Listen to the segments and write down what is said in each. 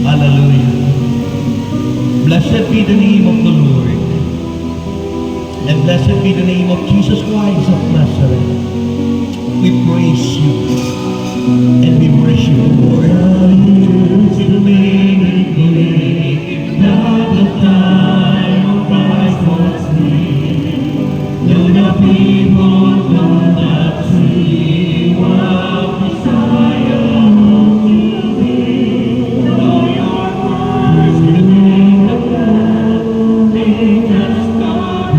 Hallelujah. Blessed be the name of the Lord. And blessed be the name of Jesus Christ of Nazareth. We praise you and we worship you, Lord. To make it believe, not the time of Christ was near. Though the people could not see what Messiah to be. Though your words remain the path, they just not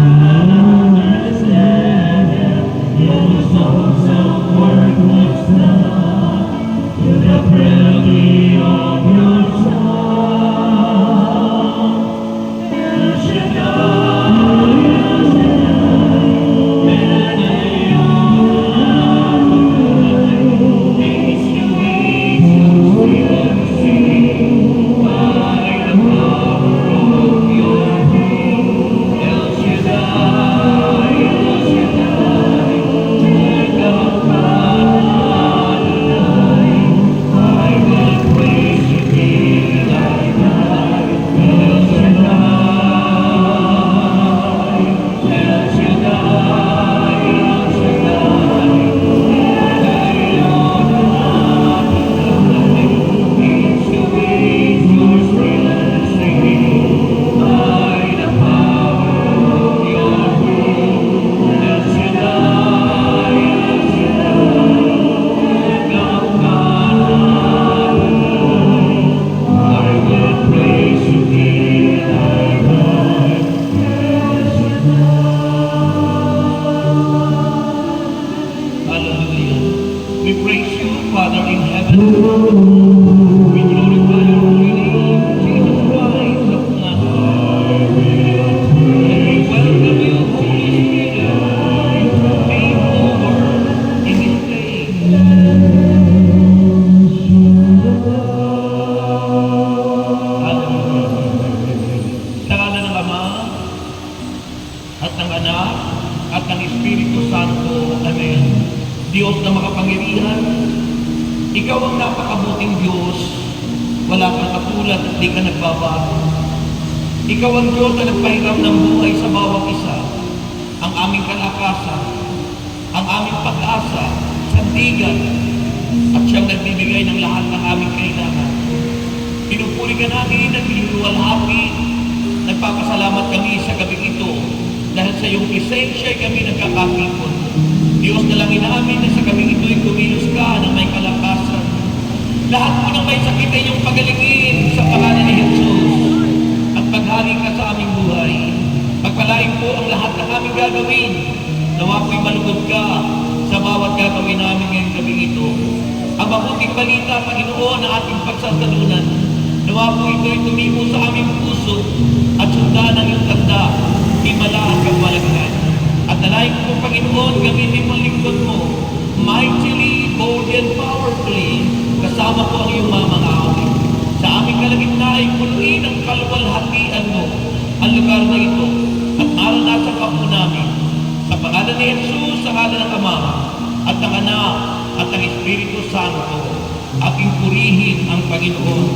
understand it. Your songs of work was done to the melody of your song. You should Diyos na makapangyarihan, ikaw ang napakabuting Diyos, wala kang katulad at di ka nagbabago. Ikaw ang Diyos na nagpahiram ng buhay sa bawat isa, ang aming kalakasan, ang aming pag-asa, sandigan, at siyang nagbibigay ng lahat ng aming kailangan. Pinupuri ka namin at iniluwalhati, nagpapasalamat kami sa gabi ito dahil sa iyong presensya kami nagkakapipon. Diyos, dalangin namin na sa gabi ito'y kumilos ka ng may kalakasan. Lahat po ng may sakit ay iyong pagalingin sa pangalan ni Jesus at paghari ka sa aming buhay. Pagpalain po ang lahat ng aming gagawin. Nawa po'y malugod ka sa bawat gagawin namin ngayong gabi ito. Ang mabuting balita, Panginoon, na ating pagsasalunan. Nawa po ito'y tumimo sa aming puso at sundan ang iyong tanda, himala at kawalangan. At nalaing ko, Panginoon, gamitin mo ang lingkod mo, mightily, boldly, and powerfully, kasama po ang iyong mga awit. Sa aming kalagitnaan, punuin ang kaluwalhatian mo, ang lugar na ito, at naranasan ka po namin. Sa pangalan ni Jesus, sa ngalan ng Ama, at ng Anak, at ng Espiritu Santo, aking purihin ang Panginoon.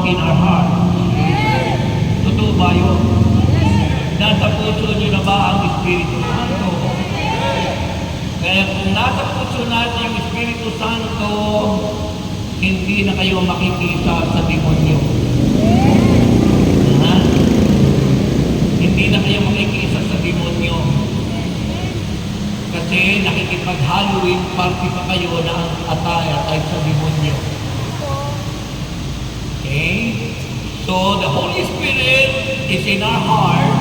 in our heart. Totoo ba yun? Nasa puso niyo na ba ang Espiritu Santo? Kaya kung nasa puso natin yung Espiritu Santo, hindi na kayo makikisa sa demonyo. Ha? Hindi na kayo makikisa sa demonyo. Kasi nakikipag-Halloween party pa kayo na ang attire ay sa demonyo. Okay? So, the Holy Spirit is in our heart.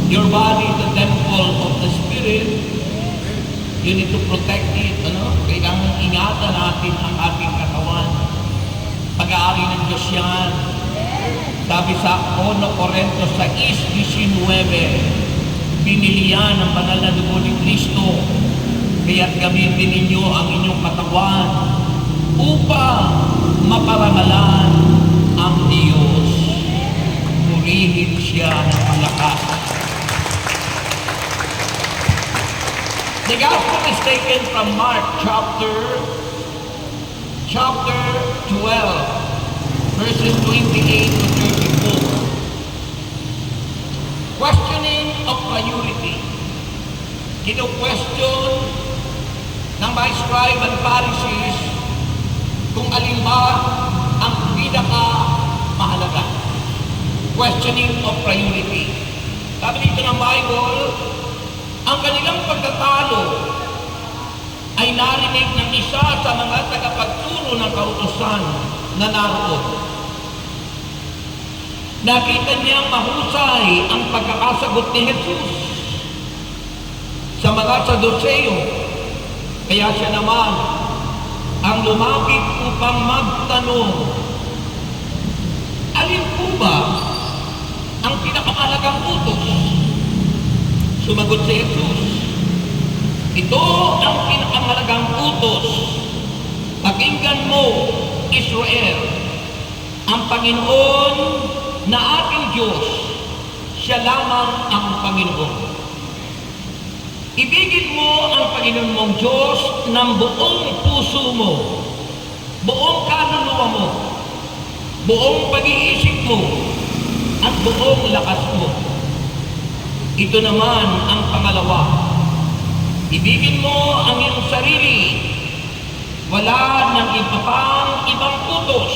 Your body is the temple of the Spirit. You need to protect it. Kailangan ingatan natin ang ating katawan. Pag-aari ng Diyos yan. Sabi sa 1 Corintios 6:19, pinilihan ang banal na dugo ni Kristo, kaya't gamitin ninyo ang inyong katawan upang maparangalan ang Diyos. Purihin siya ng malakas. The gospel is taken from Mark chapter 12, verses 28 to 34. Questioning of priority. Kino-question ng mga scribe and Pharisees kung alin ba ang pinaka-mahalaga. Questioning of priority. Sabi dito ng Bible, ang kanilang pagtatalo ay narinig ng isa sa mga tagapagturo ng kautusan na naroon. Nakita niyang mahusay ang pagkakasagot ni Jesus sa mga Saduceo. Kaya siya naman ang lumapit upang magtanong, alin po ba ang pinakamahalagang utos? Sumagot si Jesus, ito ang pinakamahalagang utos. Pakinggan mo, Israel, ang Panginoon na ating Diyos, siya lamang ang Panginoon. Ibigin mo ang Panginoon mong Diyos ng buong puso mo, buong kaluluwa mo, buong pag-iisip mo, at buong lakas mo. Ito naman ang pangalawa. Ibigin mo ang iyong sarili. Wala nang iba pang ibang utos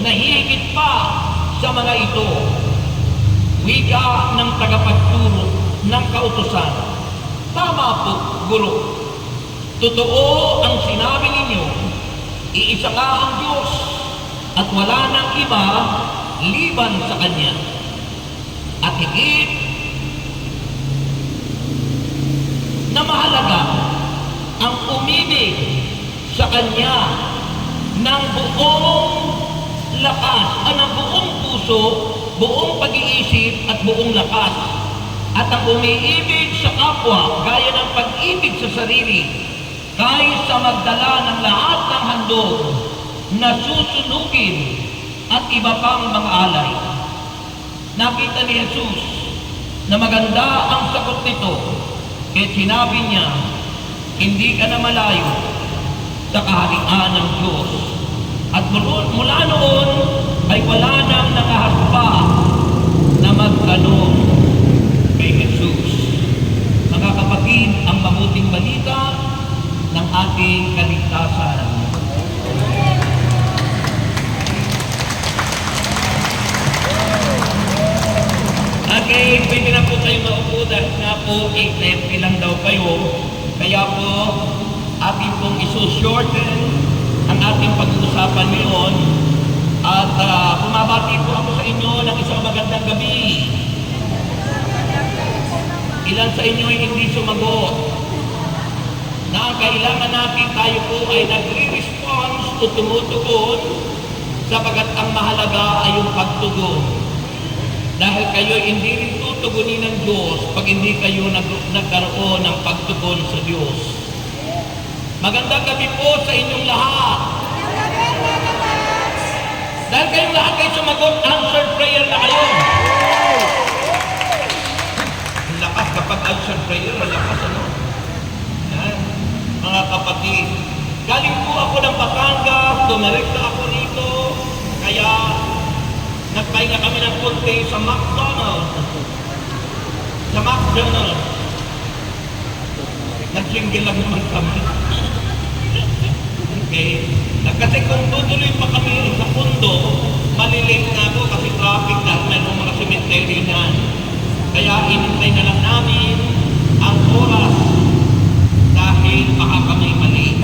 na higit pa sa mga ito. Wika ng tagapagturo ng kautusan. Tama po, Guro. Totoo ang sinabi ninyo. Iisa nga ang Diyos at wala nang iba liban sa Kanya. At higit na mahalaga ang umibig sa Kanya ng buong lakas, ng buong puso, buong pag-iisip at buong lakas. At ang umiibig sa kapwa, gaya ng pag-ibig sa sarili, kaysa magdala ng lahat ng handog na susunugin at iba pang mga alay. Nakita ni Jesus na maganda ang sagot nito. Kaya sinabi niya, hindi ka na malayo sa kaharian ng Diyos. At mula noon ay wala nang nakahaspa na magtanong kay Jesus. Mga kapatid, ang mabuting balita ng ating kaligtasan. Okay, pwede na po kayo maupo dahil nga po 8:30 lang daw kayo. Kaya po, ating pong iso-shorten ang ating pag-uusapan ngayon. At bumabati po ako sa inyo ng isang magandang gabi. Ilan sa inyo ay hindi sumagot na ang kailangan natin tayo po ay nagre-response o tumutugon sapagat ang mahalaga ay yung pagtugon. Dahil kayo hindi rin tutugunin ng Diyos pag hindi kayo nagkaroon ng pagtugon sa Diyos. Magandang gabi po sa inyong lahat. Dahil kayong lahat kayo sumagot, answered prayer na kayo. Ang lakas kapag answered prayer, ang lakas ano? Yan. Mga kapatid, galing po ako ng Batangas, dumirekta ako rito, kaya nagpahinga kami ng konti sa McDonald's. Sa McDonald's. Nag-single lang naman kami. Okay? Kasi kung tutuloy pa kami sa pundo, malilate na ako kasi traffic na mayroong mga cemetery na. Kaya inintay na lang namin ang oras dahil baka kami mali.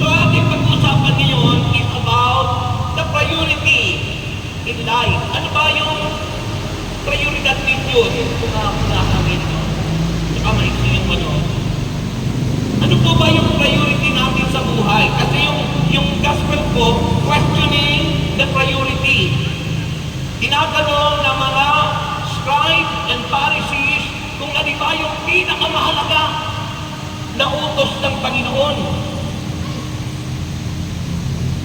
So ating pag-uusapan ngayon is about the priority in life. Ano ba yung prioridad ninyo? Kung nakakangin nyo. Saka maiksi yung ano. Ano po ba yung priority natin sa buhay? Kasi yung gospel ko, questioning the priority. Tinatanong ng mga scribes and Pharisees kung ano ba yung pinakamahalaga na utos ng Panginoon.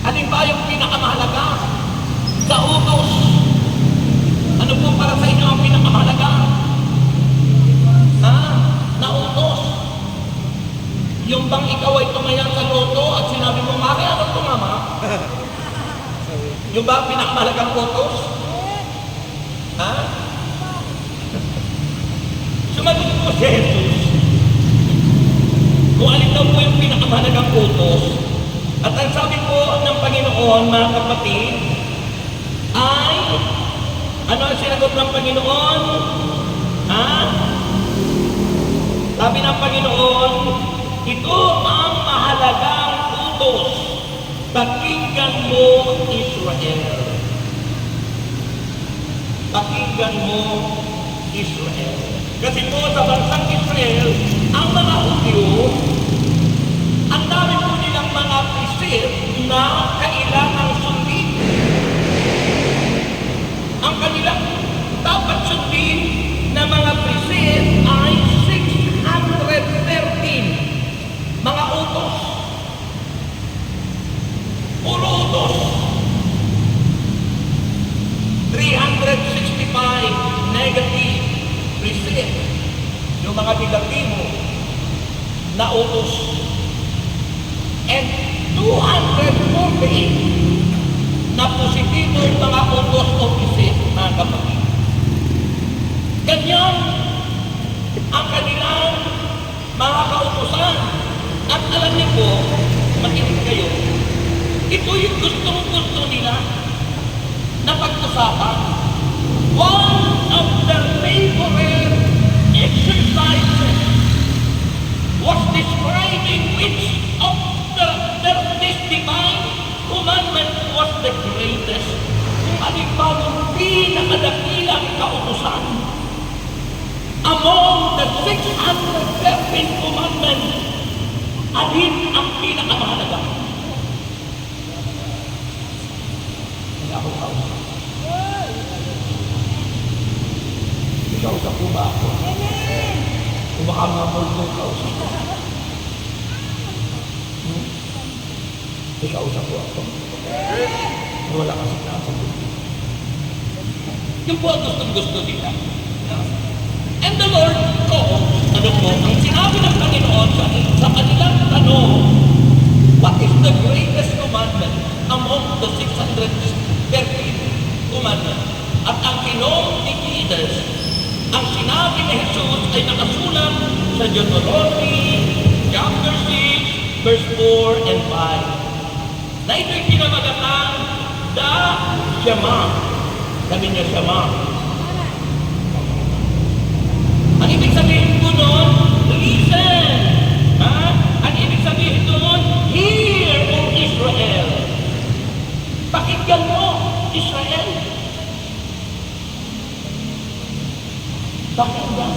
Alin ba yung pinakamahalaga sa utos? Ano po para sa inyo ang pinakamahalaga? Na utos? Yung bang ikaw ay tumayan sa loto at sinabi mo, Mami, ano ito, Mama? Yung ba pinakamahalagang utos? Sumagot po si Jesus. Kung alin daw po yung pinakamahalagang utos, at ang sabi po ng Panginoon, mga kapatid, ay, ano ang sinagot ng Panginoon? Sabi ng Panginoon, ito ang mahalagang utos. Pakinggan mo, Israel. Pakinggan mo, Israel. Kasi po sa bansang Israel, ang mga Hudyo, ang dami po nilang mga precepts na kailangang sundin. Ang kanilang dapat sundin na mga precepts ay 613 mga utos. Puro utos. 365 negative precepts. Yung mga negatibo na utos. And 240 na positibong mga utos o precepts, mga kapatid. Ganyan ang kanilang mga kautusan. At alam niyo po, makinig kayo, ito yung gustong-gusto nila na pag-usapan. One of their favorite exercises was describing which of this divine commandment was the greatest. Kung alin ba yung pinakadakilang kautusan among the 613 commandments, alin ang pinakamahalaga? Hindi ako kausap. Ikaw sa po ba ako? Kung baka mga multo kausap ko. Ikaw sa po ako. Wala kasi nakasagot. Yung po ang gusto nila. And the Lord, ano po, ang sinabi ng Panginoon sa kanilang tanong, what is the greatest commandment among the 613 commandments? At ang tinong ni Jesus, ang sinabi ni Jesus ay nakasulat sa Deuteronomy chapter 6, verse 4 and 5. Na ito'y pinamagatang the Shema. Sabi niya Shema. Ang ibig sabihin po doon, listen. Ang ibig sabihin doon, hear, O Israel. Pakinggan mo, Israel. Pakinggan.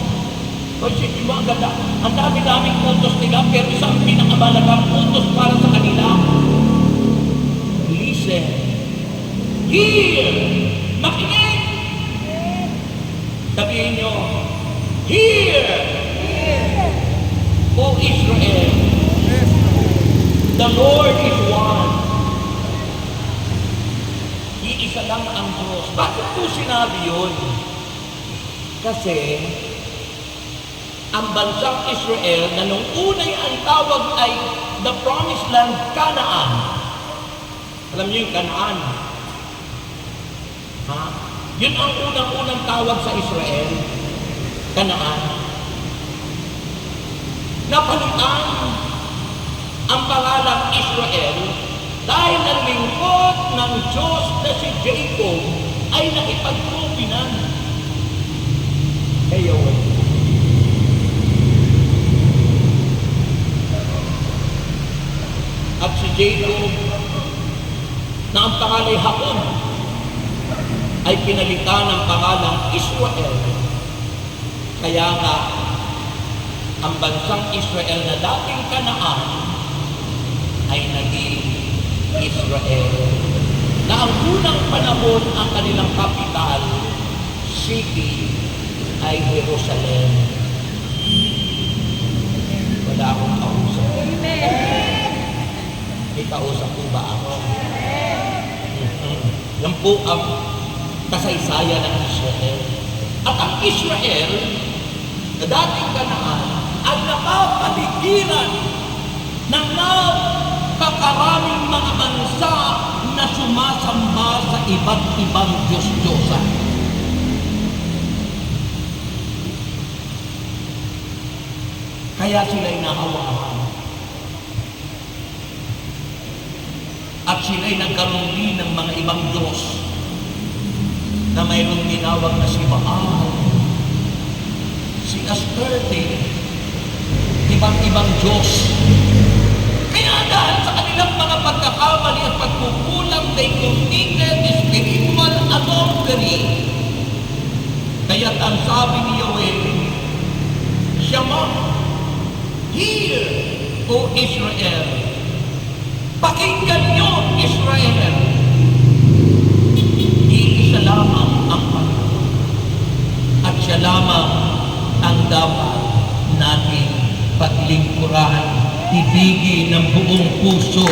Kasi di ba ang ganda? Ang dami-daming utos nila, pero isang pinakamalagang utos para sa kanila. Listen. Hear. Makinig. Sabihin nyo, hear, O Israel, the Lord is one. Iisa lang ang Diyos. Bakit po sinabi yun? Kasi ang bansang Israel na nung unay ang tawag ay the Promised Land, Canaan. Alam niyo yung Canaan? Yun ang unang-unang tawag sa Israel, Kanaan. Napalitan ang pangalang Israel dahil ang lingkod ng Diyos na si Jacob ay nakipagtupinan kay Yahweh. At si Jacob, na ang pangalan Jacob, ay pinalitan ng pangalang Israel. Kaya nga, ang bansang Israel na dating Kanaan ay naging Israel. Na ang unang panahon ang kanilang kapital, city, ay Jerusalem. Wala akong kausap. May kausap po ba ako? Yan po ang kasaysayan ng Israel. At ang Israel, na dating Kanaan, ay napapaligiran ng napakaraming mga bansa na sumasamba sa iba't ibang Diyos-Diyosan. Kaya sila'y nahawahan. At sila'y nagkaroon din ng mga ibang Diyos na mayroong tinawag na si Baal, si Astarte, ibang-ibang Diyos. Kaya dahil sa kanilang mga pagkakamali at pagkukulang, they committed spiritual adultery. Kaya't ang sabi ni Yahweh, Shema, hear, O Israel. Pakinggan niyo, Israel. Iisa lamang ang Panginoon. At siya lamang ang dapat nating paglingkuran, ibigin ng buong puso,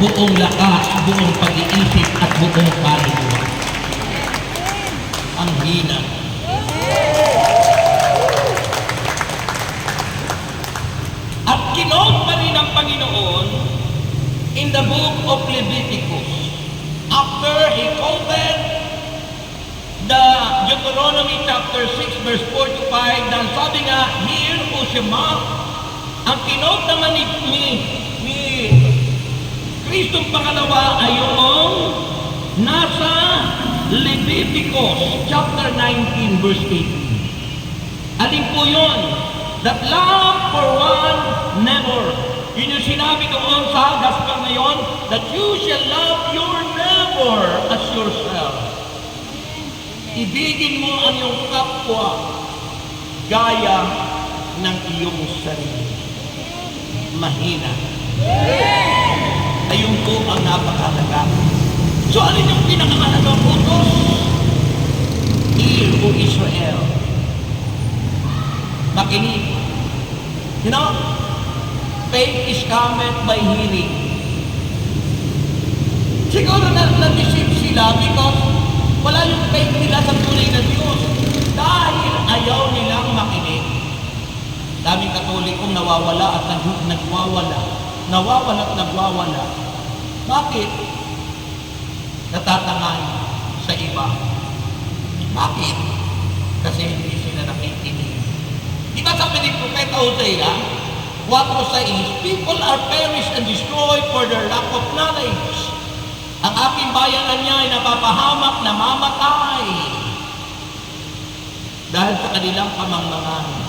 buong lakas, buong pag-iisip at buong kaluluwa. Ang hina. At kinood pa rin ang Panginoon in the book of Leviticus. After he quoted the Deuteronomy chapter 6 verse 4 to 5, dahil sabi nga, Hear, O Shema, ang kinood naman ni Kristong pangalawa ay yung nasa Leviticus chapter 19 verse 18. Alin po yun? That love for one neighbor. Yun yung sinabi doon sa gospel ngayon, that you shall love your neighbor as yourself. Ibigin mo ang iyong kapwa gaya ng iyong sarili. Mahina. Ayun po ang napakahalaga. So alin yung pinakamahalagang utos? Hear, O Israel. Makinig. You know, faith is cometh by hearing. Siguro na-deceive sila because wala yung faith nila sa tunay na Diyos. Dahil ayaw nilang makinig. Daming Katolikong nawawala at nagwawala. Nawawala at nagwawala. Bakit? Natatangay sa iba. Bakit? Kasi hindi sila nakikinig. Di ba sabi ni Propeta Hosea, 4:6, people are perished and destroyed for their lack of knowledge. Ang aking bayanan niya ay napapahamak, namamatay dahil sa kanilang pamangmangan.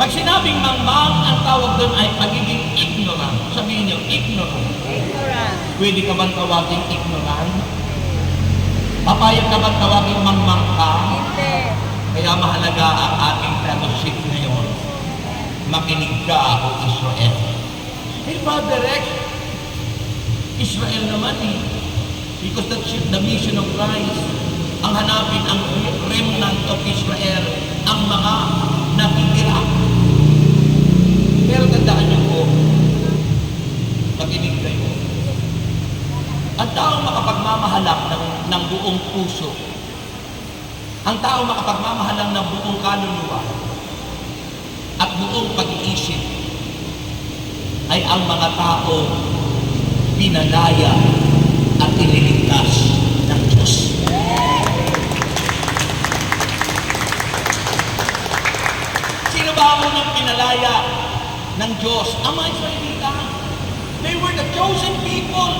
Pag sinabing mangmang, ang tawag doon ay pagiging ignorant. Sabihin niyo, ignorant. Pwede ka bang tawaging ignorant? Papayag ka bang tawaging mangmang ka? Kaya mahalaga ang ating fellowship ngayon. Makinig ka, O Israel. Hey, Father Rex, Israel naman because that's the mission of Christ. Ang hanapin ang remnant of Israel, ang mga nakitira. Pero tandaan niyo po, makinig kayo. Ang taong makapagmamahalak ng buong puso, ang taong makapagmamahalang ng buong kaluluwa at buong pag-iisip ay ang mga tao pinalaya at iniligtas ng Diyos. ng Diyos, ang mga Israelita. They were the chosen people.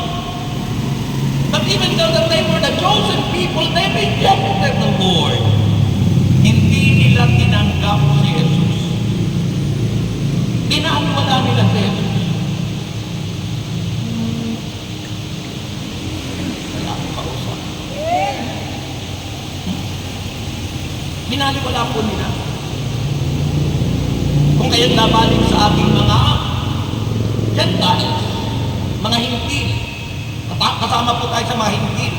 But even though that they were the chosen people, they rejected the Lord. Hindi nila tinanggap si Jesus. Pinaniwala nila si Jesus. Wala akong kausap. Pinaniwala po nila. Kung kaya't nabalik sa ating mga Gentiles, mga Hintil, kasama po tayo sa mga Hintil,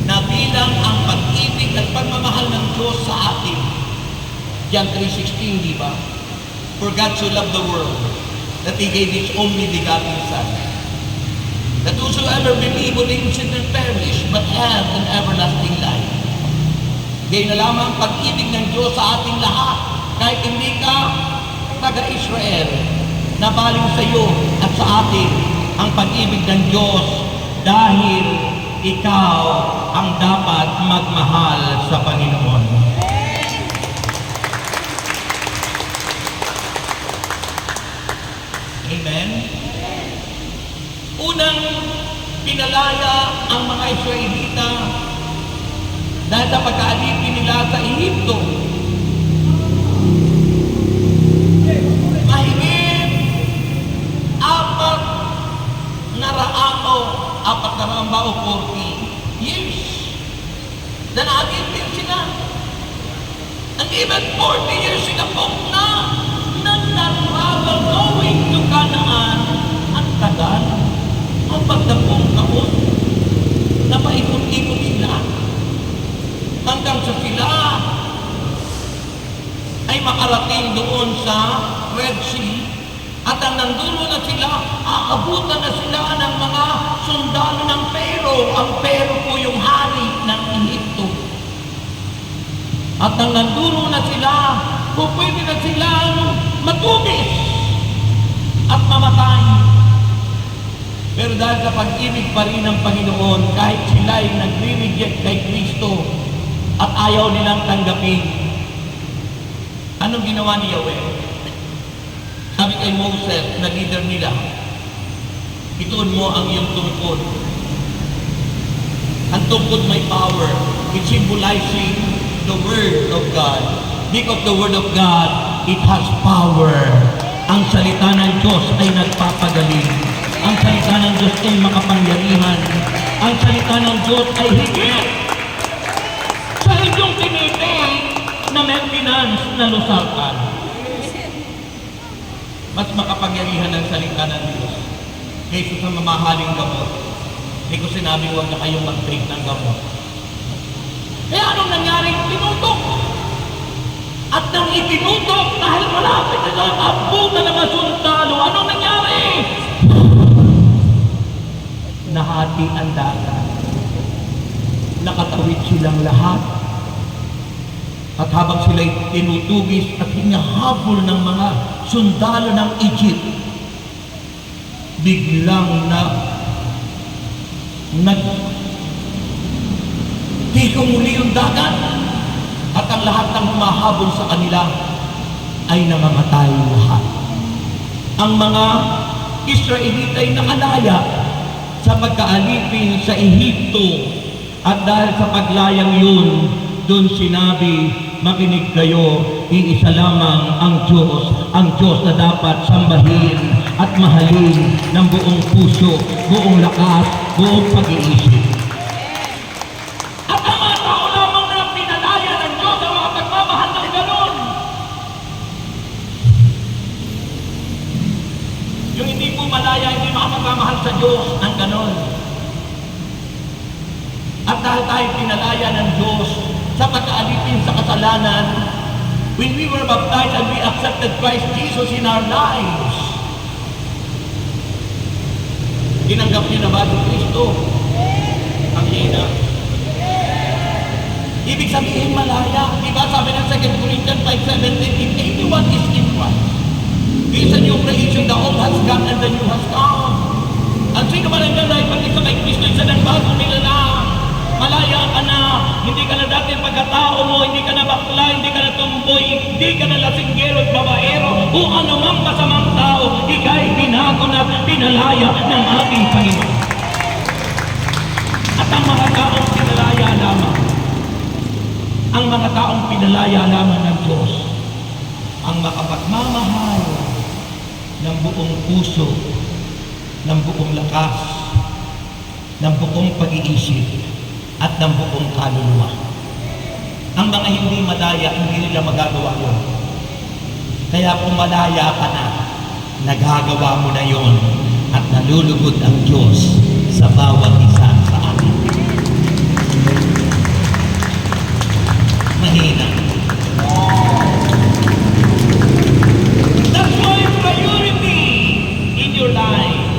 na bilang ang pag-ibig at pagmamahal ng Diyos sa atin. John 3:16, di ba? For God so loved the world that He gave His only begotten Son, that whosoever believe on Him should not perish, but have an everlasting life. Gaya na lamang pag-ibig ng Diyos sa ating lahat, kahit hindi ka taga-Israel, nabaling sa iyo at sa atin ang pag-ibig ng Diyos dahil ikaw ang dapat magmahal sa Panginoon. Amen? Unang pinalaya ang mga Israelita dahil sa pagkaalipin nila sa Ehipto. Mahigit apat na ramba o 40 years. Nanagin din sila. And even 40 years sila po na nag-travel going to Canaan. Ang tagal. Ang pagdapong taon. Napaikot-ikot sila. Hanggang sa sila ay makarating doon sa Red Sea. At ang nandulo na sila, aabutan na sila ng mga sundalo ng Pero. Ang Pero po yung hari ng Ehipto. At ang nandulo na sila, kung pwede na sila matugis at mamatay. Pero dahil sa pag-ibig pa rin ng Panginoon, kahit sila ay nagre-reject kay Kristo at ayaw nilang tanggapin, anong ginawa ni Yahweh? Sabi kay Moses na leader nila, ituon mo ang iyong tungkod. Ang tungkod may power. It's symbolizing the Word of God. Because the Word of God, it has power. Ang salita ng Diyos ay nagpapagaling. Ang salita ng Diyos ay makapangyarihan. Ang salita ng Diyos ay higit sa inyong tiniting na maintenance na lusakan. Mas makapangyarihan ang salita ng Diyos kaysa sa mamahaling gamot. Hindi ko sinabing huwag na kayong mag-take ng gamot. Kaya anong nangyari? Tinutok. At nang itinutok, dahil malapit na lang abutan ng masuntalo, anong nangyari? Nahati ang dagat. Nakatawid silang lahat. At habang sila'y tinutugis at hinahabol ng mga sundalo ng Egypt, biglang nagtikong muli yung dagat at ang lahat ng humahabol sa kanila ay namamatay lahat. Ang mga Israelita ay nakalaya sa pagkaalipin sa Ehipto at dahil sa paglayang yun, doon sinabi, makinig kayo, iisa lamang ang Diyos na dapat sambahin at mahalin ng buong puso, buong lakas, buong pag-iisip. At ang mga tao lamang na pinalaya ng Diyos ang mga pagmamahal ng ganon. Yung hindi po malaya, hindi makapagmamahal sa Diyos ng ganon. At dahil tayo pinalaya ng Diyos sa pagkaalipin sa kasalanan, when we were baptized and we accepted Christ Jesus in our lives, tinanggap niyo na ba si Kristo? Ang hina. Ibig sabihin malaya. Diba sabi ng 2 Corinthians 5:17, if anyone is in Christ, he is a new creation, the old has gone and the new has come. Ang sino man ang ganda, ipag-isa kay Kristo, isa ng bago nila na. Malaya ka na, hindi ka na dati pagkatao mo, hindi ka na bakla, hindi ka na tumboy, Hindi ka na lasinggero at babaero o anumang masamang tao. Ika'y binago na pinalaya ng ating Panginoon. At ang mga taong pinalaya lamang, ang mga taong pinalaya lamang ng Diyos, ang makapagmamahal ng buong puso, ng buong lakas, ng buong pag-iisip, at ng buong kaluluwa. Ang mga hindi malaya, hindi nila magagawa yun. Kaya kung malaya ka na, nagagawa mo na yun at nalulugod ang Diyos sa bawat isa sa atin. Mahina. That's why priority in your life.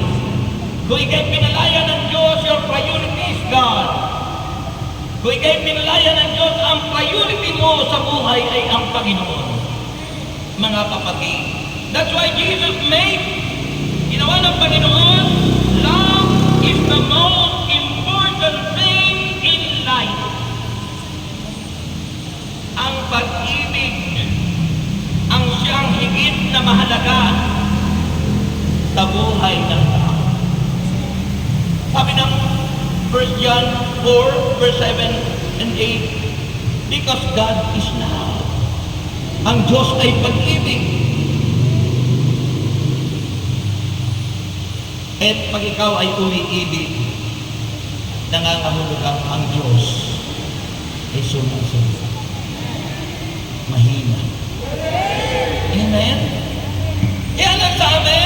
Kung ika'y pinalaya ng Diyos, your priority is God. Kung ika'y pinalaya ng Diyos, ang priority mo sa buhay ay ang Panginoon. Mga kapatid, that's why Jesus made, ginawa ng Panginoon, love is the most important thing in life. Ang pag-ibig, ang siyang higit na mahalaga sa buhay ng tao. Sabi ng 1 John 4, verse 7 and 8, because God is love. Ang Diyos ay pag-ibig. At pag ikaw ay umiibig, nangangahulugang ang Diyos ay sumasagot. Mahina. Amen? Kaya nagsabi,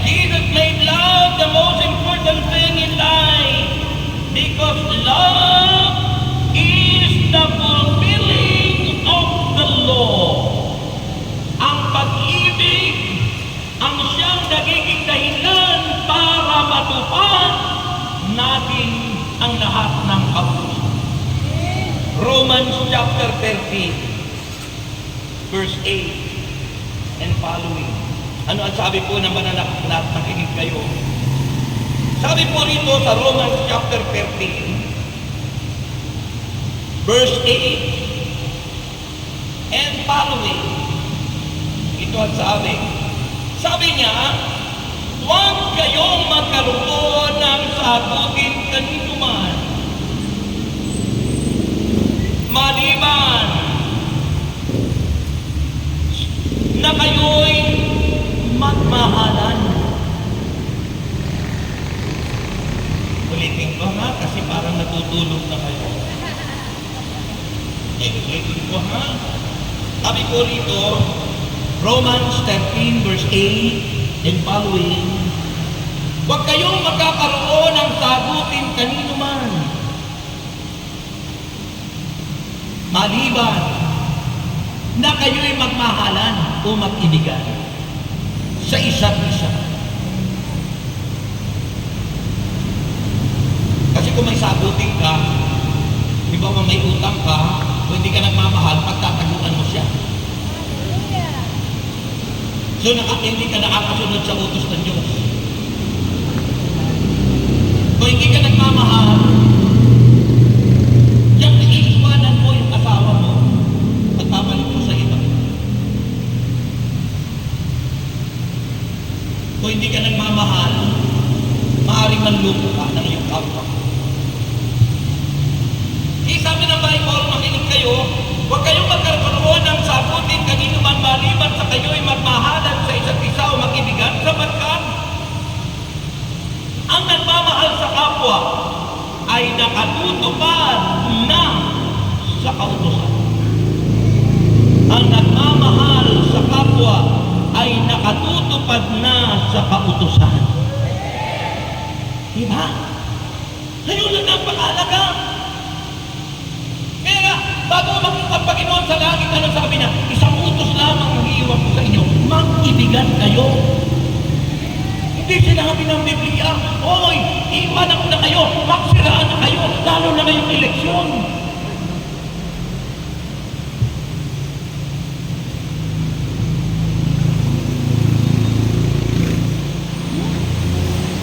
Jesus made love the most important thing in life because love is the fulfilling of the law. Ang pag-ibig ang siyang nagiging dahilan para matupad natin ang lahat ng kautusan. Romans chapter 13 verse 8 and following. Ano ang sabi po ng mananaklat? Nakinig kayo. Sabi po rito sa Romans chapter 13 verse 8 and following. Ito ang sabi. Sabi niya, huwag kayong magkaroon ng sagutin kanino man, maliban na kayo'y magmahalan. Ulitin ko ha, kasi parang natutulog na kayo. Ulitin ko ha. Sabi ko rito, Romans 13 verse 8 and following, huwag kayong magkakaroon ng sagutin kanino man, maliban na kayo'y magmahalan o mag-ibigan sa isa't isa. Kasi kung may sagutin ka, di ba may utang ka, kung hindi ka nagmamahal, pagtataguan mo siya. So hindi ka nakakasunod sa utos ng Diyos. Kung hindi ka nagmamahal, yung iiwanan mo yung asawa mo, pagpapalik mo sa iba. Kung hindi ka nagmamahal, maaaring manlupo ka ng iyong kapwa. Sabi ng Bible, makinig kayo, huwag kayong magkaroon ng sagutin kanino man maliban sa kayo'y magmahalan sa isa't isa o mag-ibigan, sapagkat ang nagmamahal sa kapwa ay nakatutupad na sa kautusan. Ang nagmamahal sa kapwa ay nakatutupad na sa kautusan. Diba? Ngayon lang napakalaga. Kaya bago makita ang Panginoon sa langit, ano sabi niya? Isang utos lamang ang iiwan ko sa inyo. Mag-ibigan kayo. Hindi sinabi ng Biblia, oy, iwanan ko na kayo, magsiraan na kayo, lalo na ngayong eleksyon.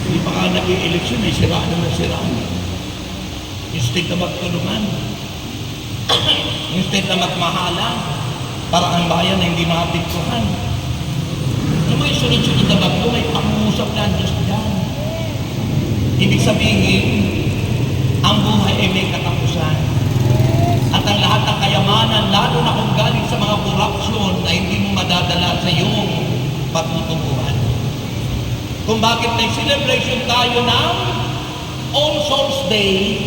Hindi pa nga nag-i-eleksyon, may siraan na siraan. Instead na magtulungan, instead na magmahalan, para ang bayan na hindi maapektuhan. Alam mo yung sunod-sunod na bagyo, may pangungusap na ang Diyos dyan. Ibig sabihin, ang buhay ay may katapusan. At ang lahat ng kayamanan, lalo na kung galing sa mga korupsyon, ay hindi mo madadala sa iyong patutunguhan. Kung bakit may celebration tayo ng All Souls Day,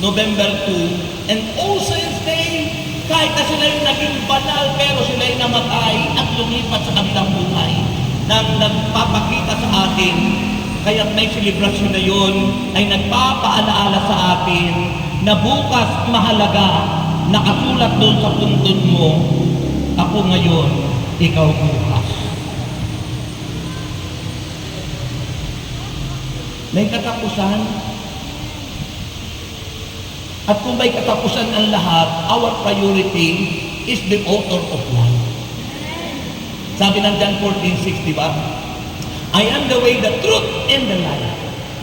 November 2, and All Saints Day, kahit na sila yung naging banal, pero sila yung namatay at lumipat sa kabilang buhay, na nagpapakita sa atin, kaya may celebration na yun, ay nagpapaalaala sa atin, na bukas mahalaga, nakasulat doon sa puntod mo, ako ngayon, ikaw bukas. May katapusan. At kung may katapusan ang lahat, our priority is the author of life. Sabi ng John 14:6, di ba? I am the way, the truth, and the life.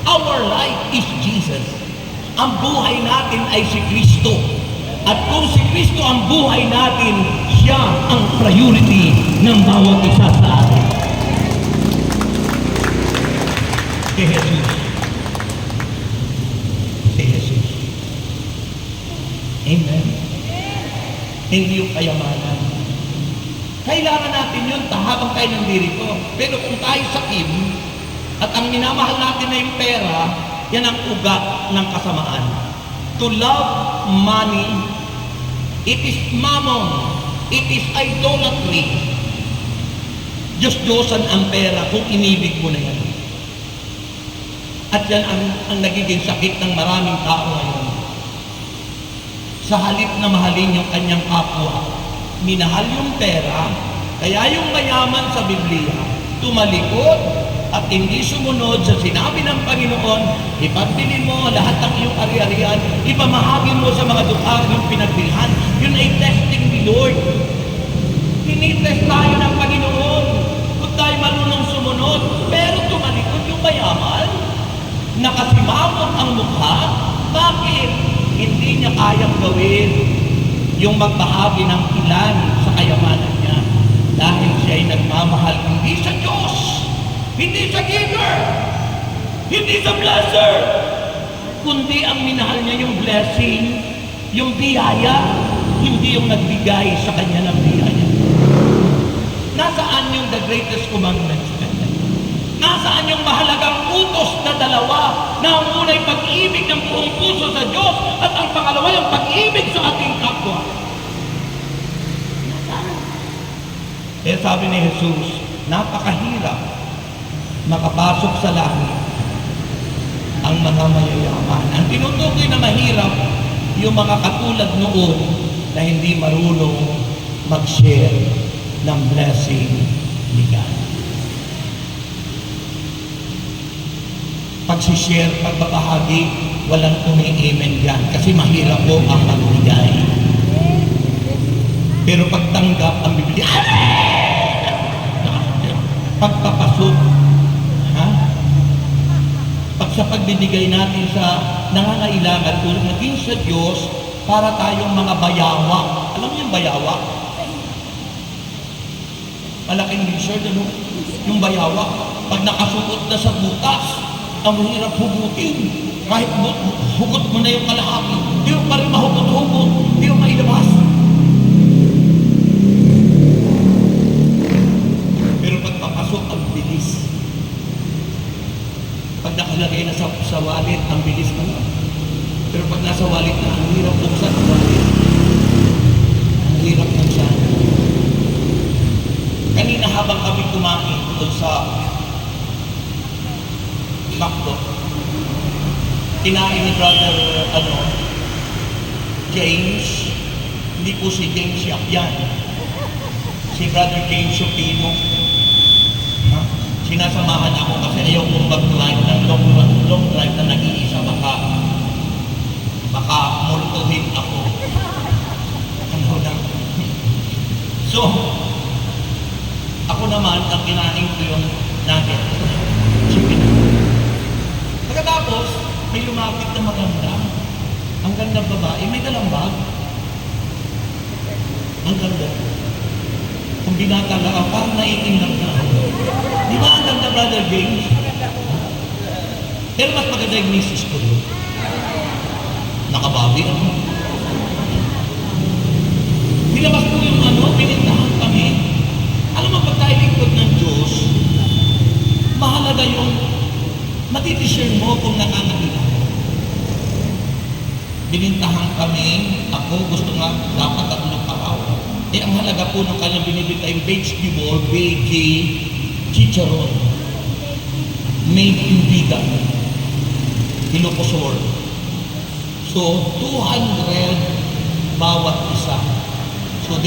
Our life is Jesus. Ang buhay natin ay si Kristo. At kung si Kristo ang buhay natin, siya ang priority ng bawat isa sa atin. Si Jesus. Si Jesus. Amen. Hindi yung kayamanan. Kailangan natin yun habang tayo nandito. Pero kung tayo sakim, at ang minamahal natin na yung pera, yan ang ugat ng kasamaan. To love money, it is mammon, it is idolatry. Diyos-Diyosan ang pera kung inibig mo na yan. At yan ang nagiging sakit ng maraming tao ngayon. Sa halip na mahalin yung kanyang kapwa, minahal yung pera, kaya yung mayaman sa Biblia, tumalikod at hindi sumunod sa sinabi ng Panginoon, ipagbili mo lahat ng iyong ari-arian, ipamahagi mo sa mga dukha ng pinagbilhan. Yun ay testing the Lord. Tinitest tayo ng Panginoon kung tayo marunong sumunod, pero tumalikod yung mayaman, nakasimamot ang mukha. Bakit? Hindi niya kayang gawin yung magbahagi ng ilan sa kayamanan niya dahil siya ay nagmamahal hindi sa Diyos, hindi sa giver, hindi sa blesser, kundi ang minahal niya yung blessing, yung biyaya, hindi yung nagbigay sa kanya ng biyaya. Nasaan yung the greatest commandments? Nasaan yung mahalagang utos na dalawa na ang una'y pag-ibig ng buong puso sa Diyos at ang pangalawa yung pag-ibig sa ating kapwa? Nasaan? Kaya sabi ni Jesus, napakahirap makapasok sa langit ang mga mayayaman. Ang tinutukoy na mahirap, yung mga katulad noon na hindi marunong mag-share ng blessing ni God. Pag-share, pagbabahagi, walang umi-amen yan kasi mahirap po ang magbigay. Pero pagtanggap ang Biblia, pagpapasok, pag sa pagbibigay natin sa nangangailangan, kung naging sa Diyos, para tayong mga bayawa. Alam mo yung bayawa? Malaking lizard, ano? Yung bayawa, pag nakasuot na sa butas, ang hirap hugutin. Kahit hugot mo na yung kalahati, di mo pa rin mahugot-hugot, di mo mailabas. Pero pagpapasok, ang bilis. Pag nakalagay na sa wallet, ang bilis na lang. Pero pag nasa wallet na, ang hirap buksan ang wallet. Ang hirap ng sana. Kanina habang kami kumain doon sa McDo, kinain ni Brother James, hindi po si James Yapyan, si Brother James Sopino. Sinasamahan ako kasi ayaw kong mag-drive ng long drive na nag-iisa, baka multuhin ako. Ano na? So, ako naman, ang kinain ko yung nugget, chicken. Pagkatapos, may lumapit na maganda. Ang gandang babae, may dalang bag. Ang ganda. Kung binata na ako, parang naiin lang na. Di ba ang ganda, Brother James? Pero mas maganda yung misis ko doon. Nakabawi ako. Nilabas ko yung pinintahan kami. Alam mo, pag tayo lingkod ng Diyos, mahalaga yung matitishare mo kung nakakakita. Binintahan kami, ako gusto nga dapat 3 araw. Ang halaga po ng kanyang binibita yung vegetable, veggie, chicharon, made in vegan, Ilocosur. So, 200 bawat isa. So,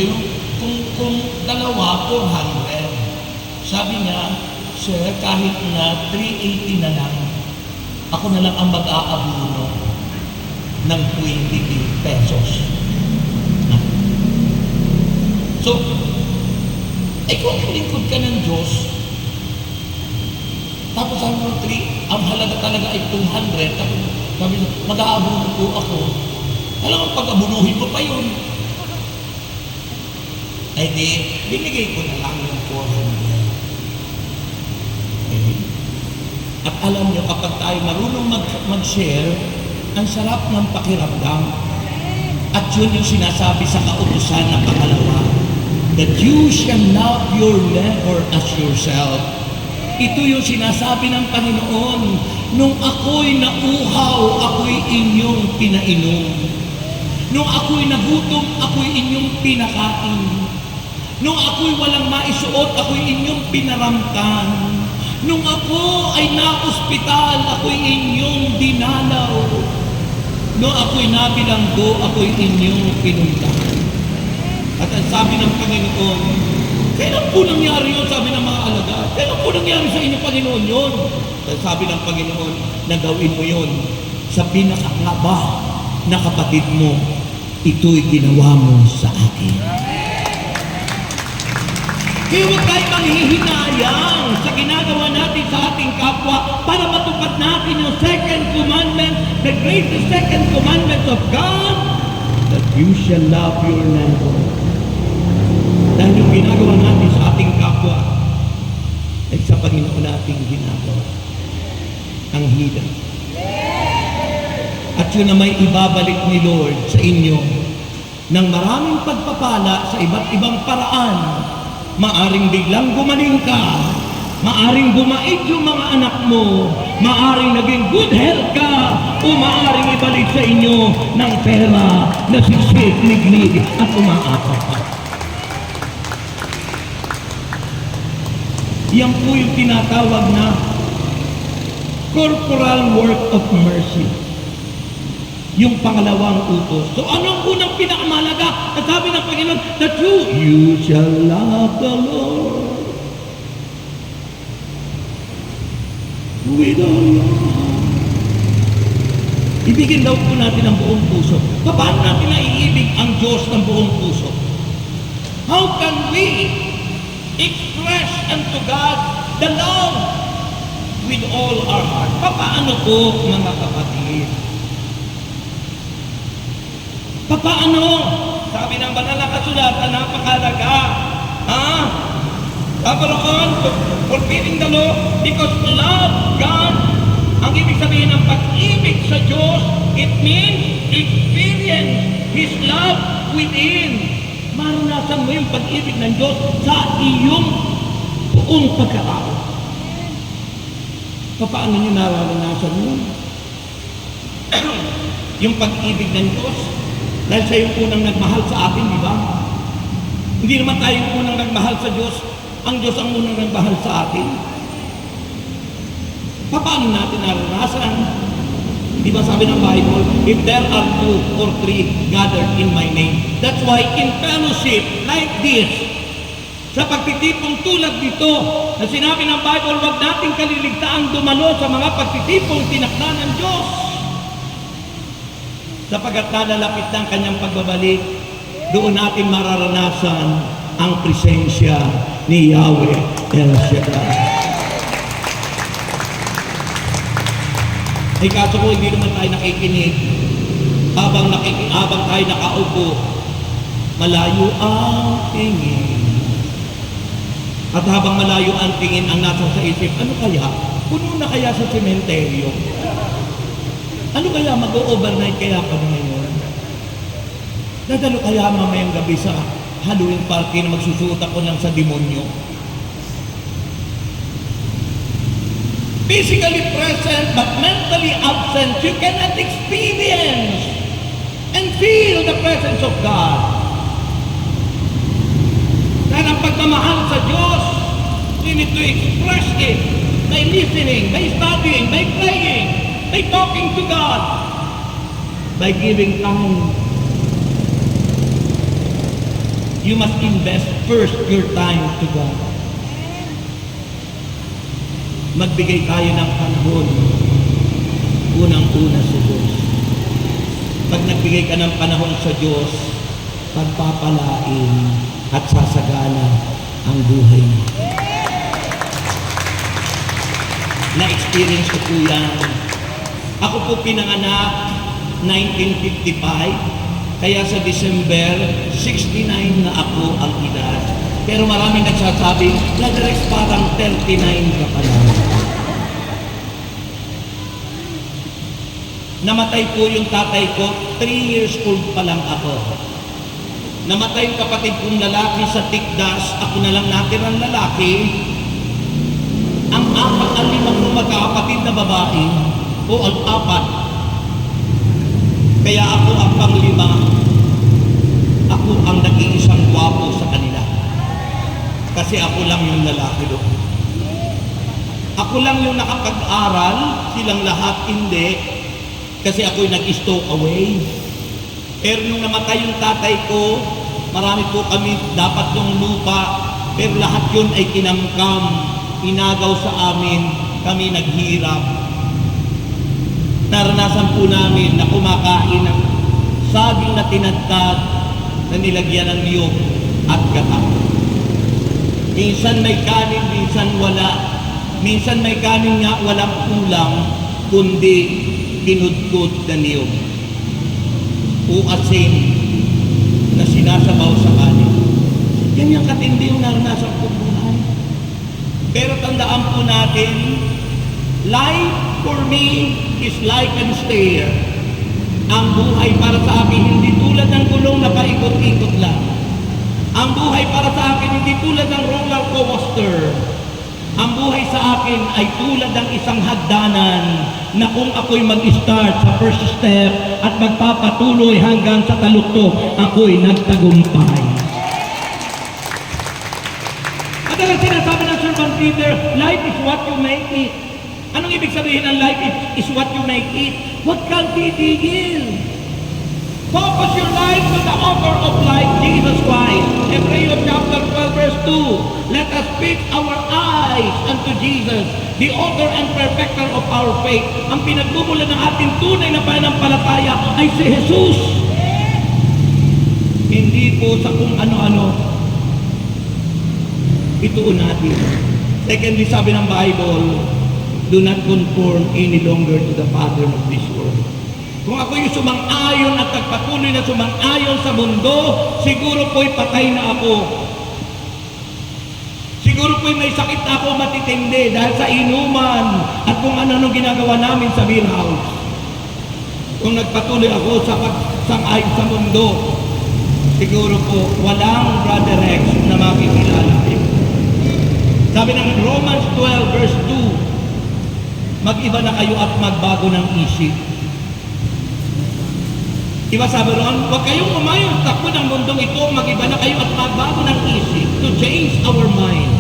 kung dalawa, 400. Sabi niya, sir, kahit na 380 na lang, ako na lang ang mag-aabuno ng 20 pesos. So, kung lingkod ka ng Diyos, tapos ang 3, ang halaga talaga ay 200, tapos sabi na, mag-aabuno po ako. Alam mo, pag-abunuhin mo pa yun. Ay di, binigay ko na lang yung 400. Okay. At alam niyo, kapag tayo marunong mag-share, ang sarap ng pakiramdam. At yun yung sinasabi sa kautusan na pangalawa, that you shall love your neighbor as yourself. Ito yung sinasabi ng Panginoon, nung ako'y nauhaw, ako'y inyong pinainom. Nung ako'y nagutom, ako'y inyong pinakain. Nung ako'y walang maisuot, ako'y inyong pinaramtan. Nung ako ay na-ospital, ako'y inyong dinalaw. Nung ako'y nabilanggo, ako'y inyong pinuntahan. At ang sabi ng Panginoon, kailan po nangyari yun? Sabi ng mga alagad, kailan po nangyari sa inyo, Panginoon, yun? At sabi ng Panginoon, nagawin mo yun sa pinakangaba na kapatid mo, ito'y ginawa mo sa akin. Kaya huwag tayo manghihinayang sa ginagawa natin sa ating kapwa para matupad natin yung second commandment, the greatest second commandment of God, that you shall love your neighbor. Dahil yung ginagawa natin sa ating kapwa ay sa Panginoon nating ginagawa. Ang hila. At yun na may ibabalik ni Lord sa inyo ng maraming pagpapala sa iba't ibang paraan. Maaring biglang gumaling ka, maaring bumait yung mga anak mo, maaring naging good health ka, o maaring ibalik sa inyo ng pera na sisig-liglig at umaapaw pa. Yan po yung tinatawag na corporal work of mercy. Yung pangalawang utos. So anong unang pinakamalaga? At sabi ng Panginoon, that you shall love the Lord with all your heart. Ibigin daw po natin ang buong puso. Paano natin naiibig ang Diyos ng buong puso? How can we express unto God the love with all our heart? Paano po, mga kapatid? Paano? Sabi ng banal na kasulatan, napakalaga. Kaparoon, fulfilling the law, because love God, ang ibig sabihin ng pag-ibig sa Diyos, it means experience His love within. Maranasan mo yung pag-ibig ng Diyos sa iyong buong pagkatao. Paano nyo nararanasan yun? Yung pag-ibig ng Diyos, dahil siya yung unang nagmahal sa atin, di ba? Hindi naman tayo yung unang nagmahal sa Diyos. Ang Diyos ang unang nagmahal sa atin. Paano natin naranasan? Di ba sabi ng Bible, if there are 2 or 3 gathered in my name. That's why in fellowship like this, sa pagtitipong tulad dito, na sinabi ng Bible, huwag nating kaliligtaang dumalo sa mga pagtitipong tinakda ng Diyos. Sapagkat nalalapit ng kanyang pagbabalik, doon natin mararanasan ang presensya ni Yahweh El Shaddai. Kaso po, hindi naman tayo nakikinig. Habang tayo nakaupo, malayo ang tingin, At habang malayo ang tingin ang nasa sa isip, ano kaya? Puno na kaya sa sementeryo? Ano kaya mag-overnight kaya kami ngayon? Dadalo kaya mamayang gabi sa Halloween party na magsusuot ako lang sa demonyo? Physically present but mentally absent, you cannot experience and feel the presence of God. Dahil ang pagmamahal sa Diyos, you need to express it by listening, by studying, by praying, by talking to God, by giving time. You must invest first your time to God. Magbigay tayo ng panahon, unang-una sa Diyos. Pag nagbigay ka ng panahon sa Diyos, pagpapalain at sasagana ang buhay mo. Na-experience ko po yan. Ako po pinanganak 1955, kaya sa December 69 na ako ang edad. Pero maraming nagsasabi, Rex, parang 39 ka pa lang. Namatay po yung tatay ko, 3 years old pa lang ako. Namatay yung kapatid kong lalaki sa Tikdas, ako na lang natirang lalaki. Ang 4-5 magkakapatid na babae, o ang 4. Kaya ako ang pang-5. Ako ang nag-iisang gwapo sa kanila. Kasi ako lang yung lalaki doon. Ako lang yung nakapag-aral, silang lahat hindi. Kasi ako'y nag-stow away. Pero nung namatay yung tatay ko, marami po kami dapat yung lupa, pero lahat yun ay kinamkam, inagaw sa amin, kami naghirap. Naranasan po namin na kumakain ng saging na tinadtad na nilagyan ng niyog at gata. Minsan may kanin, minsan wala. Minsan may kanin nga, walang ulam, kundi kinudkod na niyog o asin na sinasabaw sa kanin. Yan yung katindi yung naranasan ko buhay. Pero tandaan po natin, life for me is like a stair. Ang buhay para sa akin hindi tulad ng gulong na paikot-ikot lang. Ang buhay para sa akin hindi tulad ng roller coaster. Ang buhay sa akin ay tulad ng isang hagdanan na kung ako'y mag-start sa first step at magpapatuloy hanggang sa taluktok, ako'y nagtagumpay. At ang sinasabi ng Servant Peter, life is what you make it. Anong ibig sabihin ng life is what you make it? What can't titigil? Focus your life on the author of life, Jesus Christ. Hebrews chapter 12 verse 2. Let us fix our eyes unto Jesus, the author and perfecter of our faith. Ang pinagmumulan ng ating tunay na pananampalataya ay si Jesus. Hindi po sa kung ano-ano. Ituon natin. Secondly, sabi ng Bible, do not conform any longer to the pattern of this world. Kung ako yung sumang-ayon at nagpatuloy na sumang-ayon sa mundo, siguro po'y patay na ako. Siguro po'y may sakit na ako matitindi dahil sa inuman at kung ano-ano ginagawa namin sa beer house. Kung nagpatuloy ako sa pagsang-ayon sa mundo, siguro po walang Brother Rex na makikilala. Sabi ng Romans 12 verse 2, mag-iba na kayo at magbago ng isip. Diba sabi ron, huwag kayong umayon, takbo ng mundong ito, mag-iba na kayo at magbago ng isip, to change our mind.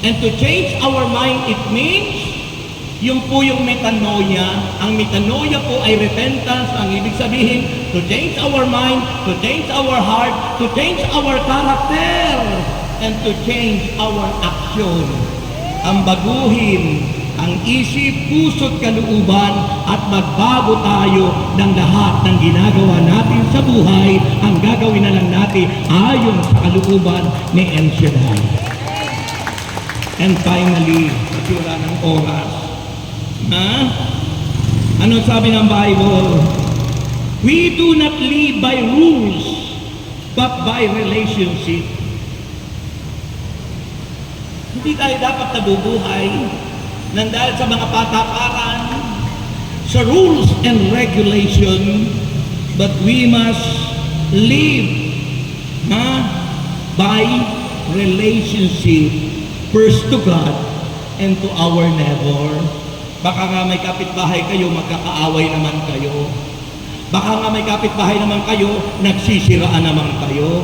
And to change our mind, it means, yung po yung metanoia. Ang metanoia po ay repentance, ang ibig sabihin, to change our mind, to change our heart, to change our character, and to change our action. Ang baguhin ang isip, puso't kalooban at magbago tayo ng lahat ng ginagawa natin sa buhay. Ang gagawin na lang natin ayon sa kalooban ni El Shaddai. And finally, kasi wala ng oras. Ano sabi ng Bible? We do not live by rules, but by relationship. Hindi tayo dapat nabubuhay nang dahil sa mga patakaran, sa rules and regulation, but we must live by relationship first to God and to our neighbor. Baka nga may kapitbahay kayo, magkakaaway naman kayo. Baka nga may kapitbahay naman kayo, nagsisiraan naman kayo.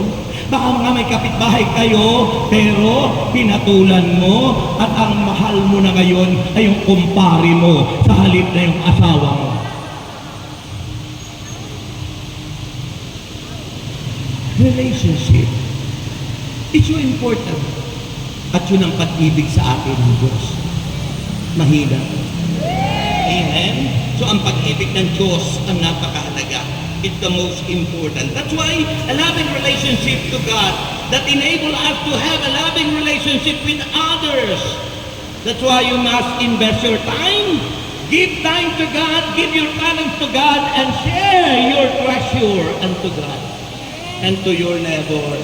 Baka nga may kapitbahay kayo, pero pinatulan mo at ang mahal mo na ngayon ay yung kumpare mo sa halip na yung asawa mo. Relationship. It's so important. At yun ang pag-ibig sa atin ng Diyos. Mahina. Amen? So ang pag-ibig ng Diyos ang napakahalaga. It's the most important. That's why a loving relationship to God that enable us to have a loving relationship with others. That's why you must invest your time. Give time to God, give your talents to God, and share your treasure unto God and to your neighbor.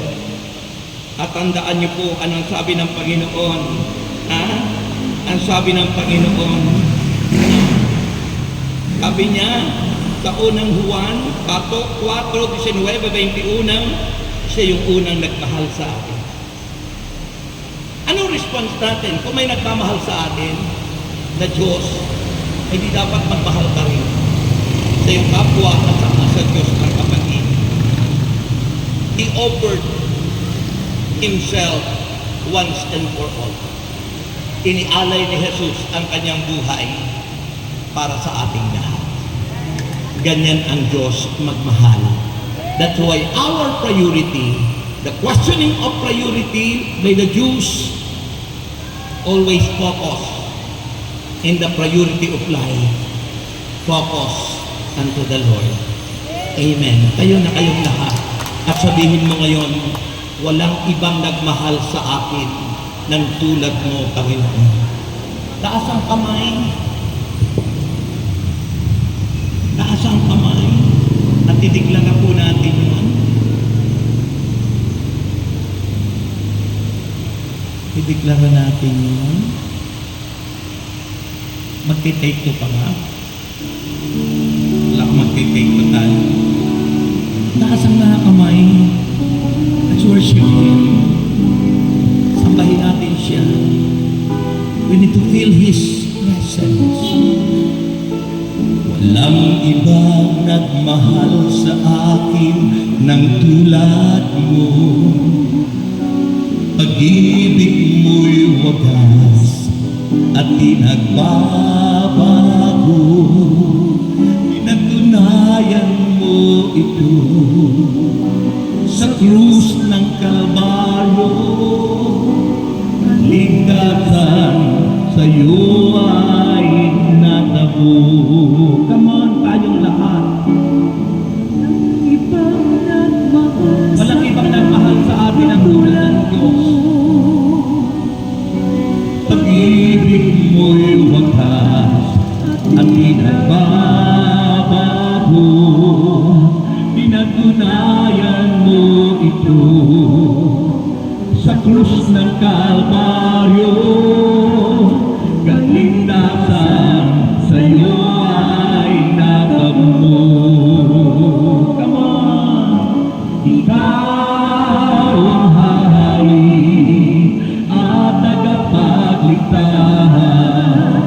At tandaan niyo po anong sabi ng Panginoon. Ang sabi ng Panginoon, sabi niya sa unang Juan 4:19-21, siya yung unang nagmahal sa atin. Anong response natin kung may nagmamahal sa atin na Diyos, ay di dapat magmahal ka rin sa iyong kapwa at sa Diyos ng kapatid. He offered Himself once and for all. Inialay ni Jesus ang kanyang buhay para sa ating lahat. Ganyan ang Diyos magmahal. That's why our priority, the questioning of priority by the Jews, always focus in the priority of life. Focus unto the Lord. Amen. Kayo na kayong lahat. At sabihin mo ngayon, walang ibang nagmahal sa akin ng tulad mo, Panginoon. Taas ang kamay. Taas ang kamay. At titiglan na po natin yun. Titiglan na natin yun. Magtitake to pa nga. Wala akong magtitake to tayo. Taas ang mga kamay. Let's worship Him. Sambahin natin siya. We need to feel His presence. Walang ibang nagmahal sa akin ng tulad mo. Pag-ibig mo'y wagas at di nagbabago. Pinatunayan mo ito sa krus ng Kalbaryo. Ligtasan sa'yo ay natabo. Come on, tayong lahat. Walang ibang nagmahal sa atin ang tulad ng Diyos. Pag-ibig mo'y wagas at di nagbabago. Pinatunayan mo ito sa krus ng Kalbaryo. Kaligtasan sa'yo ay natamo. Come on! Ikaw ang hari at tagapagligtas.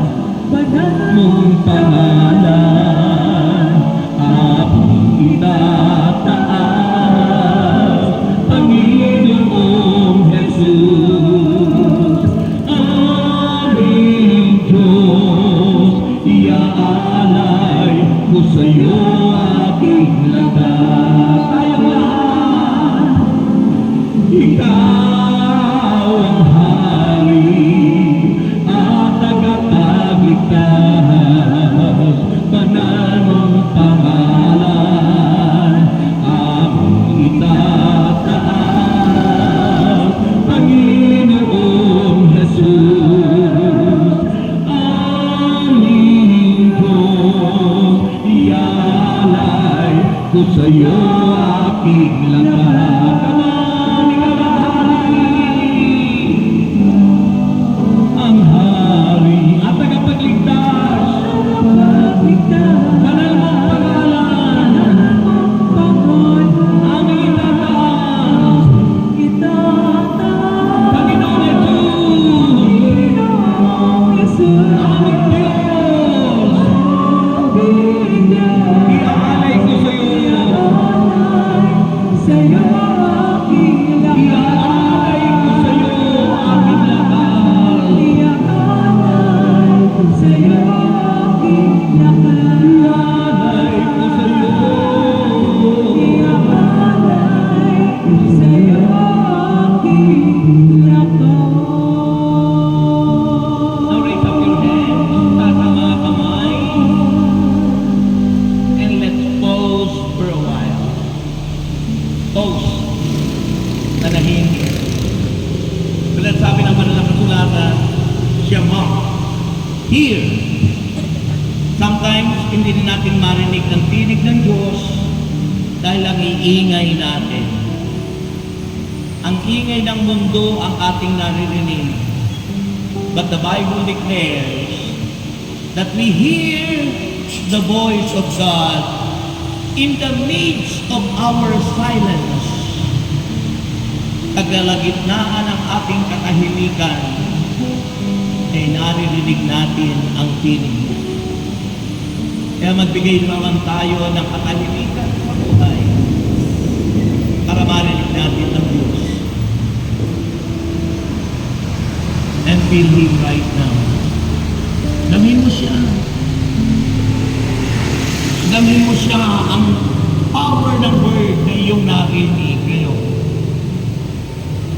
Banal mong pangalan aking itataas. Panginoong Jesus, aming Diyos, iaalay ko sa'yo aking lakas. Tayong lahat, ikaw ang hari at tagapagligtas. Banal mong pangalan aming itataas. Panginoong Jesus, aming Diyos, iaalay ko sa'yo aking lakas. Come on, ikaw ang hari. sa'yo aking lahat. Iaalay ko sa'yo aking lahat. Iaalay ko sa'yo aking lahat. Iaalay ko sa'yo. Iaalay ko sa'yo aking lahat. Now raise up your hands, taas ang mga kamay, and let's pause for a while. Pause. Nanahimik. Tulad sabi ng banal na kasulatan, Shema. Here. Sometimes, hindi rin natin marinig ang tinig ng Diyos dahil ang iingay natin. Ang ingay ng mundo ang ating naririnig. But the Bible declares that we hear the voice of God in the midst of our silence. Tagalagitnaan ng ating katahimikan ay naririnig natin ang tinig mo. Kaya magbigay naman tayo ng katahimikan sa buhay para marinig natin ang Diyos. And feel Him right now. Damhin mo siya. Damhin mo siya ang power ng word na iyong narinig ngayon.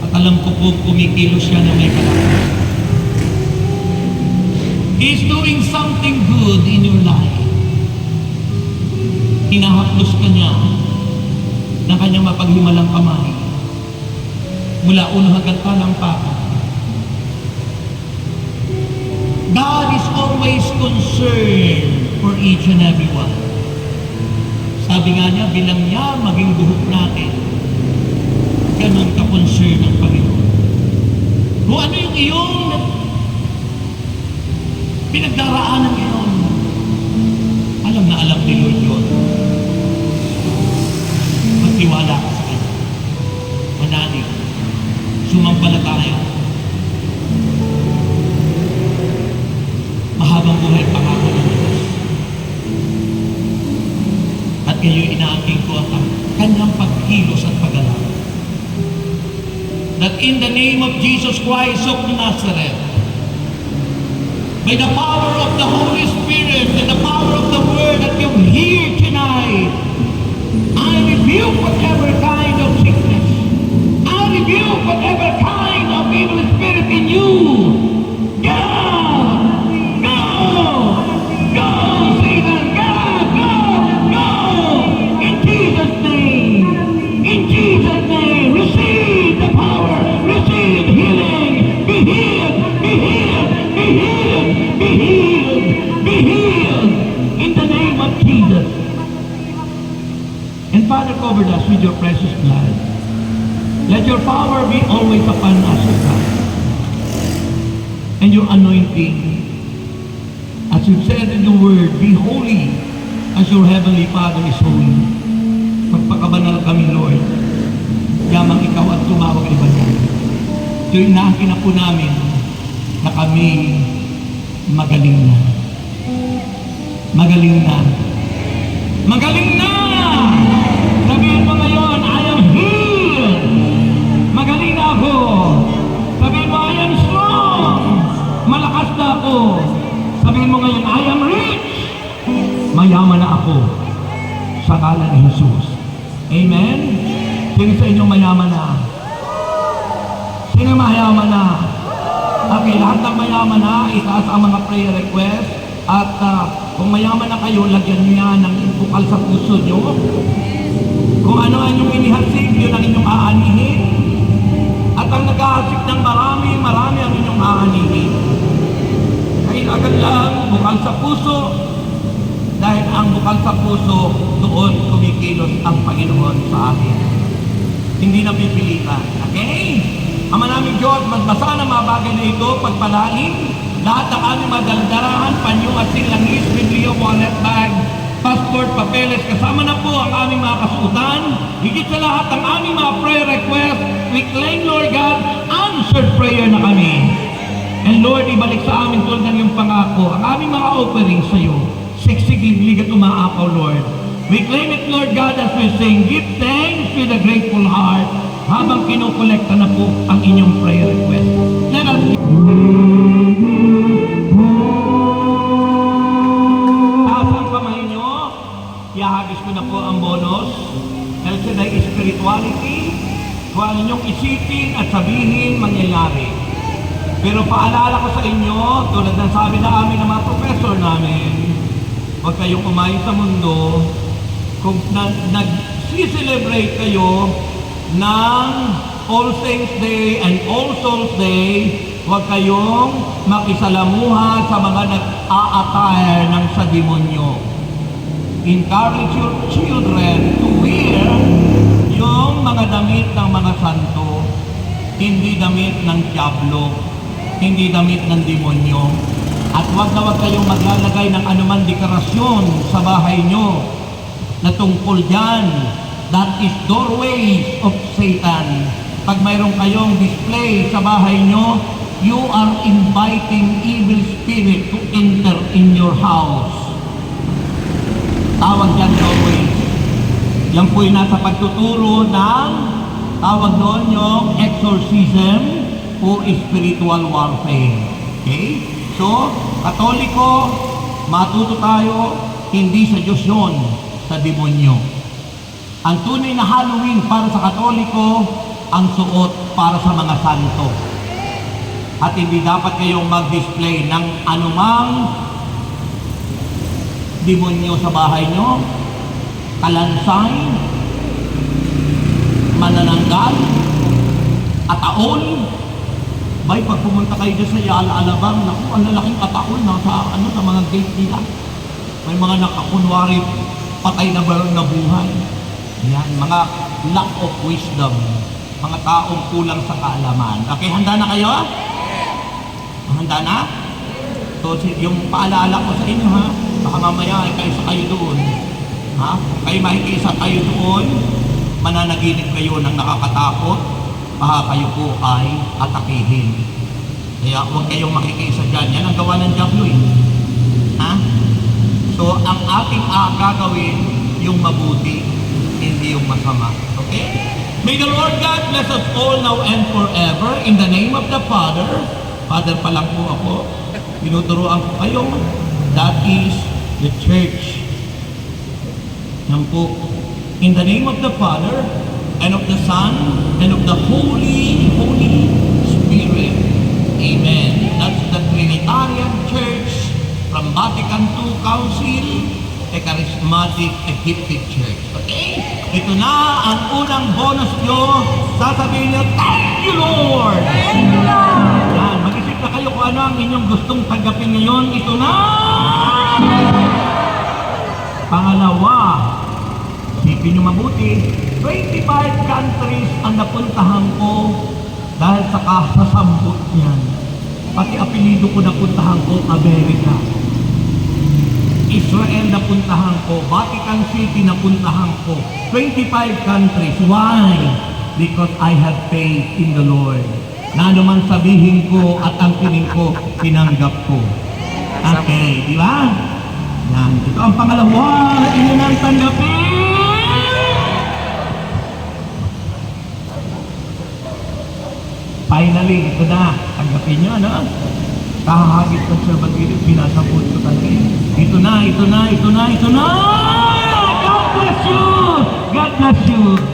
At alam ko po kumikilos siya na may kalakot. He is doing something good in your life. Hinahaplos ka niya ng kanyang mapaghimalang kamay mula uno hanggang talampakan. God is always concerned for each and every one. Sabi nga niya, bilang niya maging buhok natin, ganun ka-concern ng Panginoon. Kung ano yung iyong pinagdaraanan ngayon, alam na alam ni Lord yun. Magtiwala ka sa Kanya. Manalig. Sumampalataya. Mahabang buhay pangako ng Diyos. At ngayon inaangking ko ang kanyang pagkilos at paggalaw. That in the name of Jesus Christ of Nazareth, by the power of the Holy Spirit and the power of the Word that you hear tonight, I rebuke whatever kind of sickness. I rebuke whatever kind of evil spirit in you. Go! Go! Go, Satan! Go! Go! Go! In Jesus' name! In Jesus' name! Receive the power! Receive healing! Be healed! Be healed! Be healed! Be healed! Be healed! In the name of Jesus! And Father, cover us with your precious blood. Let your power be always upon us, O God. And your anointing, as you said in the word, be holy as your heavenly Father is holy. Magpakabanal kami, Lord. Yamang ikaw at tumawag iba niya. Ito'y naakin na po namin na kami magaling na. Magaling na. Magaling na! Sabihin mo ngayon, I am healed. Magaling na ako. Sabihin mo, I am strong. Malakas na ako. Sabihin mo ngayon, I am rich. Mayaman na ako. Sa ngalan ni Jesus. Amen? Sino sa inyo mayaman na? Sino mayaman na? Okay, lahat ng mayaman na, itaas ang mga prayer request. At kung mayaman na kayo, lagyan niyo yan ng bukal sa puso niyo. Kung ano ang inyong inihasik, yun ang inyong aanihin. At ang nag-ahasik ng marami, marami ang inyong aanihin. Kailangan lang bukal sa puso. Dahil ang bukal sa puso, doon kumikilos ang Panginoon sa atin. Hindi na pipilitan. Okay? Ama namin Diyos, magbasa ng mga bagay na ito, pagpalain. Lahat ng aming madaldarahan, panyo at silangis, Biblia, wallet bag, passport, papeles, kasama na po ang aming mga kasuotan. Higit sa lahat ang aming mga prayer request, we claim, Lord God, answered prayer na kami. And Lord, ibalik sa amin tulad ng iyong pangako, ang aming mga offerings sa iyo. Siksik, liglig at umaapaw, Lord. We claim it, Lord God, as we sing, give thanks with a grateful heart habang kinukolekta na po ang inyong prayer request. Let us taas ang kamay nyo. Ihahagis ko na po ang bonus. El Shaddai spirituality. Kung ano inyong isipin at sabihin, mangyayari. Pero paalala ko sa inyo, tulad ng sabi na amin ng mga professor namin, huwag kayong umayin sa mundo. Kung nag-celebrate kayo ng All Saints Day and All Souls Day, huwag kayong makisalamuha sa mga nag-a-attire ng sa demonyo. Encourage your children to wear yung mga damit ng mga santo, hindi damit ng diablo, hindi damit ng demonyo. At huwag na huwag kayong maglalagay ng anuman deklarasyon sa bahay nyo na tungkol dyan. That is doorways of Satan. Pag mayroon kayong display sa bahay nyo, you are inviting evil spirit to enter in your house. Tawag dyan doorways. Yan po yung nasa pagtuturo ng tawag doon yung exorcism o spiritual warfare. Okay? So, Katoliko, matuto tayo, hindi sa Diyos yun, sa demonyo. Ang tunay na Halloween para sa Katoliko, ang suot para sa mga santo. At hindi dapat kayong mag-display ng anumang demonyo sa bahay nyo, kalansay, manananggal, ataol. Bay, pag pumunta kayo dyan sa Yala Alabang, naku, ang lalaking ataol na sa mga gate nila. May mga nakakunwari patay na balon na buhay. Yan, mga lack of wisdom, mga taong kulang sa kaalaman. Okay, handa na kayo? Handa na? So, yung paalala ko sa inyo, ha? Baka mamaya ay kaisa kayo doon. Ha? Kayo makikisa kayo doon, mananaginip kayo ng nakakatakot, baka kayo po ay atakihin. Kaya huwag kayong makikisa dyan. Yan ang gawa ng diablo eh. Ha? So, ang ating gagawin, yung mabuti, hindi yung masama. Okay? May the Lord God bless us all now and forever. In the name of the Father, Father pa lang po ako, tinuturuan ko kayo, that is the church. Yan po. In the name of the Father, and of the Son, and of the Holy Spirit. Amen. That's the Trinitarian Church from Vatican II Council, a charismatic, a gifted church. Okay? Ito na ang unang bonus nyo. Sasabihin nyo, thank you, Lord! Thank you, Lord! Yan, mag-isip na kayo kung ano ang inyong gustong tanggapin ngayon. Ito na! Pangalawa, isipin nyo mabuti, 25 countries ang napuntahan ko dahil sa kasasambot niyan. Pati apelido ko napuntahan ko, Amerika. Israel napuntahan ko, Vatican City napuntahan ko, 25 countries. Why? Because I have faith in the Lord. Na naman sabihin ko at ang piling ko, tinanggap ko. Okay, di ba? Yan. Ito ang pangalawa, inyo nang tanggapin. Finally, ito na. Tanggapin nyo, ano? Kahagit ng serbatiri, pinasapot ko talaga. Ito na, ito na, ito na, ito na! God bless you! God bless you!